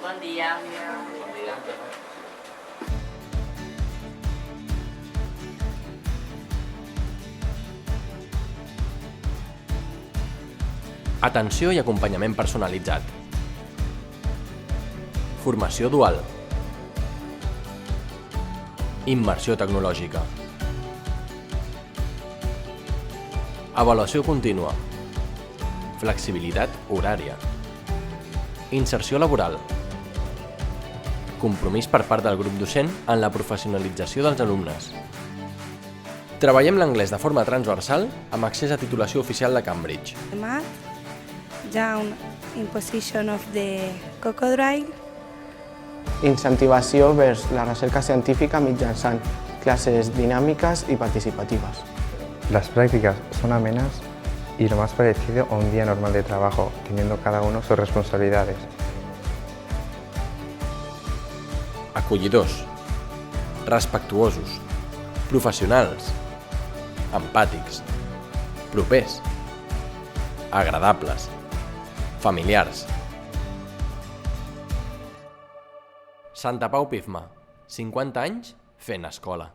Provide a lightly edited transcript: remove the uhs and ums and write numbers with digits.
Bon dia. Bon dia. Atenció i acompanyament personalitzat. Formació dual. Immersió tecnològica. Avaluació contínua. Flexibilitat horària. Inserció laboral. Compromís per part del grup docent en la professionalització dels alumnes. Treballem l'anglès de forma transversal amb accés a titulació oficial de Cambridge. Math, down in position of the crocodile. Incentivació vers la recerca científica mitjançant classes dinàmiques y participativas. Las prácticas son amenas y lo más parecido a un día normal de trabajo, teniendo cada uno sus responsabilidades. Acollidors, respectuosos, professionals, empàtics, propers, agradables, familiars. Santa Pau Pifma, 50 anys fent escola.